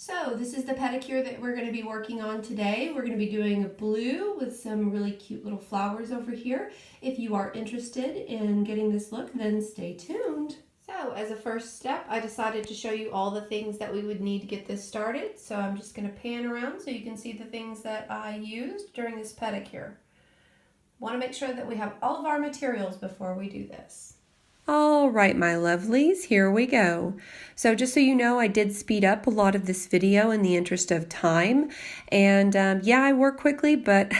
So this is the pedicure that we're going to be working on today. We're going to be doing a blue with some really cute little flowers over here. If you are interested in getting this look, then stay tuned. So as a first step, I decided to show you all the things that we would need to get this started. So I'm just going to pan around so you can see the things that I used during this pedicure. Want to make sure that we have all of our materials before we do this. All right, my lovelies, here we go. So just so you know, I did speed up a lot of this video in the interest of time. And yeah, I work quickly, but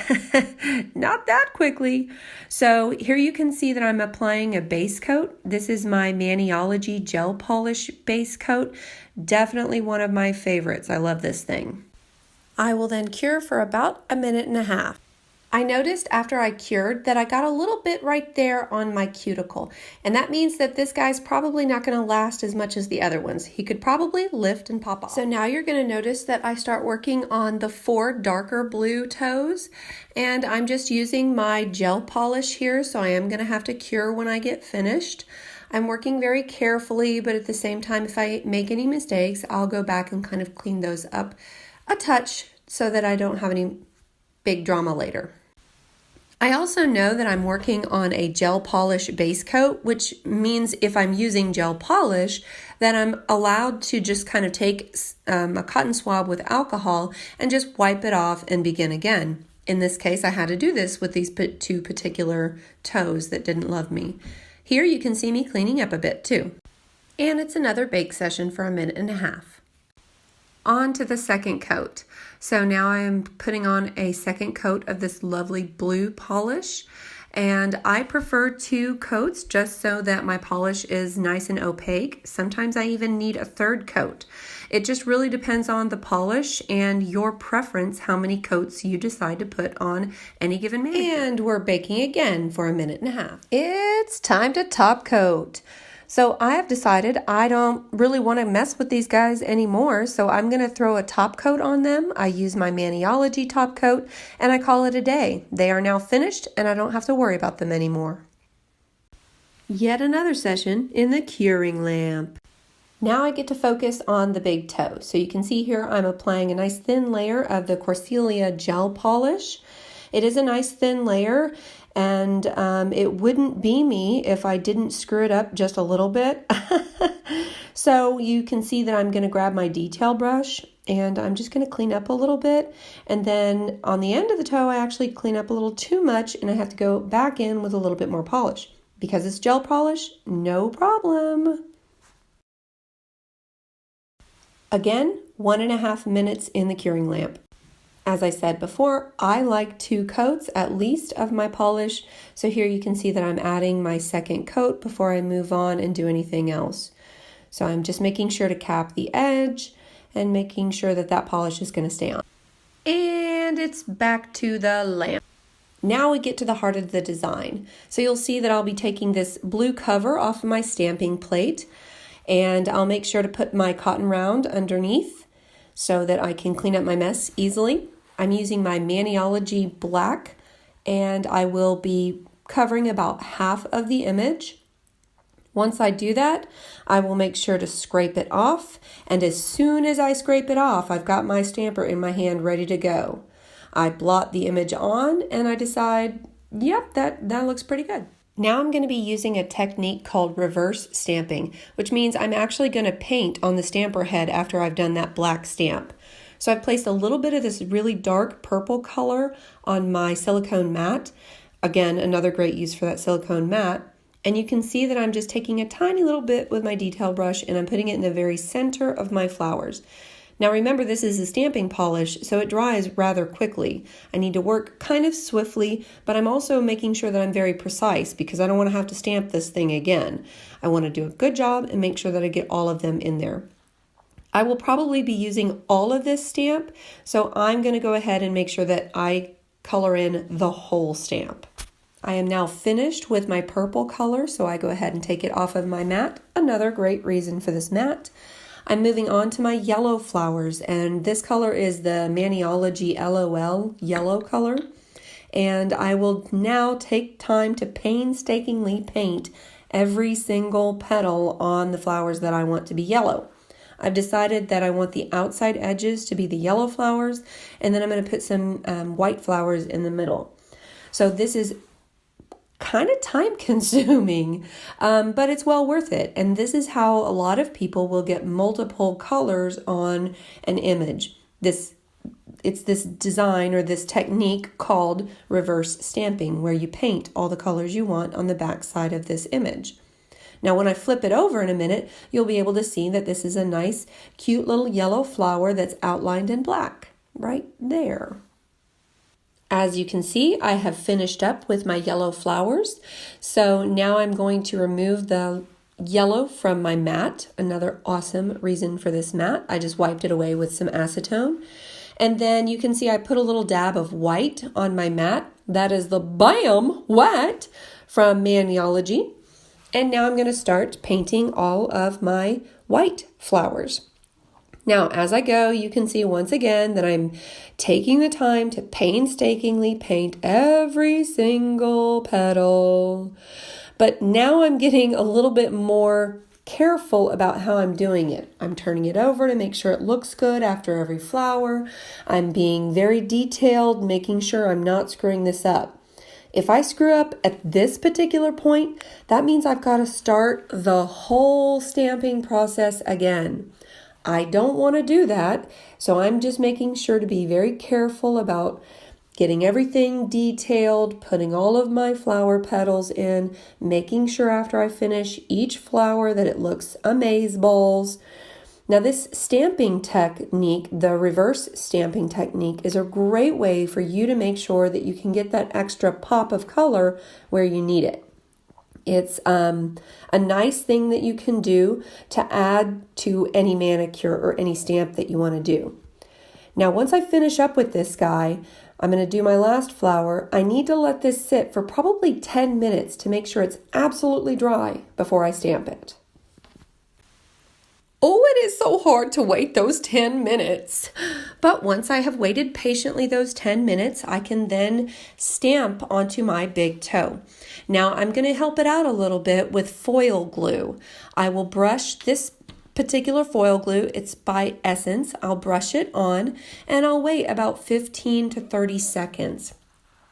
not that quickly. So here you can see that I'm applying a base coat. This is my Maniology Gel Polish base coat. Definitely one of my favorites. I love this thing. I will then cure for about a minute and a half. I noticed after I cured that I got a little bit right there on my cuticle, and that means that this guy's probably not going to last as much as the other ones. He could probably lift and pop off. So now you're going to notice that I start working on the 4 darker blue toes, and I'm just using my gel polish here, so I am going to have to cure when I get finished. I'm working very carefully, but at the same time, if I make any mistakes, I'll go back and kind of clean those up a touch so that I don't have any big drama later. I also know that I'm working on a gel polish base coat, which means if I'm using gel polish, then I'm allowed to just kind of take a cotton swab with alcohol and just wipe it off and begin again. In this case, I had to do this with these 2 particular toes that didn't love me. Here you can see me cleaning up a bit too. And it's another bake session for a minute and a half. On to the second coat. So now I am putting on a second coat of this lovely blue polish, and I prefer 2 coats just so that my polish is nice and opaque. Sometimes I even need a 3rd coat. It just really depends on the polish and your preference how many coats you decide to put on any given manicure. And we're baking again for a minute and a half. It's time to top coat. So I have decided I don't really want to mess with these guys anymore, so I'm going to throw a top coat on them. I use my Maniology top coat, and I call it a day. They are now finished, and I don't have to worry about them anymore. Yet another session in the curing lamp. Now I get to focus on the big toe. So you can see here I'm applying a nice thin layer of the Corselia gel polish. It is a nice thin layer, and it wouldn't be me if I didn't screw it up just a little bit. So you can see that I'm going to grab my detail brush and I'm just going to clean up a little bit. And then on the end of the toe, I actually clean up a little too much and I have to go back in with a little bit more polish. Because it's gel polish, no problem. Again, 1.5 minutes in the curing lamp. As I said before, I like 2 coats at least of my polish. So here you can see that I'm adding my second coat before I move on and do anything else. So I'm just making sure to cap the edge and making sure that that polish is going to stay on. And it's back to the lamp. Now we get to the heart of the design. So you'll see that I'll be taking this blue cover off of my stamping plate, and I'll make sure to put my cotton round underneath so that I can clean up my mess easily. I'm using my Maniology black, and I will be covering about half of the image. Once I do that, I will make sure to scrape it off, and as soon as I scrape it off, I've got my stamper in my hand ready to go. I blot the image on, and I decide, yep, that looks pretty good. Now I'm going to be using a technique called reverse stamping, which means I'm actually going to paint on the stamper head after I've done that black stamp. So I've placed a little bit of this really dark purple color on my silicone mat. Again, another great use for that silicone mat. And you can see that I'm just taking a tiny little bit with my detail brush and I'm putting it in the very center of my flowers. Now remember, this is a stamping polish, so it dries rather quickly. I need to work kind of swiftly, but I'm also making sure that I'm very precise because I don't want to have to stamp this thing again. I want to do a good job and make sure that I get all of them in there. I will probably be using all of this stamp, so I'm going to go ahead and make sure that I color in the whole stamp. I am now finished with my purple color, so I go ahead and take it off of my mat. Another great reason for this mat. I'm moving on to my yellow flowers, and this color is the Maniology LOL yellow color. And I will now take time to painstakingly paint every single petal on the flowers that I want to be yellow. I've decided that I want the outside edges to be the yellow flowers, and then I'm going to put some white flowers in the middle. So this is kind of time consuming, but it's well worth it. And this is how a lot of people will get multiple colors on an image. It's this design or this technique called reverse stamping, where you paint all the colors you want on the back side of this image. Now, when I flip it over in a minute, you'll be able to see that this is a nice, cute little yellow flower that's outlined in black right there. As you can see, I have finished up with my yellow flowers. So now I'm going to remove the yellow from my mat. Another awesome reason for this mat. I just wiped it away with some acetone. And then you can see I put a little dab of white on my mat. That is the BAM White from Maniology. And now I'm going to start painting all of my white flowers. Now, as I go, you can see once again that I'm taking the time to painstakingly paint every single petal. But now I'm getting a little bit more careful about how I'm doing it. I'm turning it over to make sure it looks good after every flower. I'm being very detailed, making sure I'm not screwing this up. If I screw up at this particular point, that means I've got to start the whole stamping process again. I don't want to do that, so I'm just making sure to be very careful about getting everything detailed, putting all of my flower petals in, making sure after I finish each flower that it looks amazeballs. Now, this stamping technique, the reverse stamping technique, is a great way for you to make sure that you can get that extra pop of color where you need it. It's a nice thing that you can do to add to any manicure or any stamp that you want to do. Now, once I finish up with this guy, I'm going to do my last flower. I need to let this sit for probably 10 minutes to make sure it's absolutely dry before I stamp it. Oh, it is so hard to wait those 10 minutes. But once I have waited patiently those 10 minutes, I can then stamp onto my big toe. Now, I'm going to help it out a little bit with foil glue. I will brush this particular foil glue. It's by Essence. I'll brush it on and I'll wait about 15 to 30 seconds.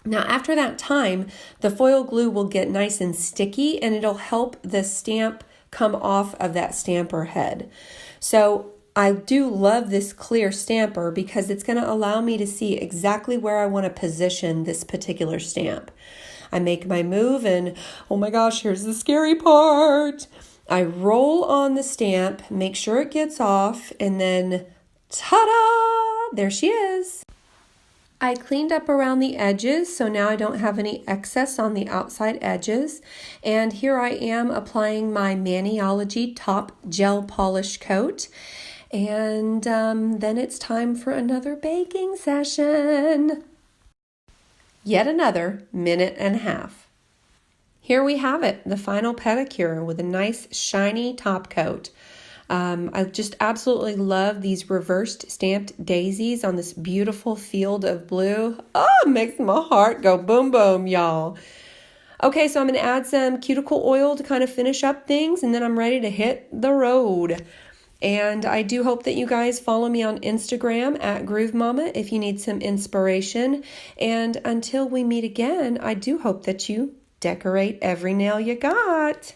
Now, after that time, the foil glue will get nice and sticky and it'll help the stamp come off of that stamper head. So I do love this clear stamper because it's going to allow me to see exactly where I want to position this particular stamp. I make my move and oh my gosh, here's the scary part. I roll on the stamp, make sure it gets off, and then ta-da! There she is. I cleaned up around the edges, so now I don't have any excess on the outside edges. And here I am applying my Maniology Top Gel Polish Coat. And then it's time for another baking session. Yet another minute and a half. Here we have it, the final pedicure with a nice shiny top coat. I just absolutely love these reversed stamped daisies on this beautiful field of blue. Oh, it makes my heart go boom, boom, y'all. Okay, so I'm going to add some cuticle oil to kind of finish up things, and then I'm ready to hit the road. And I do hope that you guys follow me on Instagram at Groove Mama if you need some inspiration. And until we meet again, I do hope that you decorate every nail you got.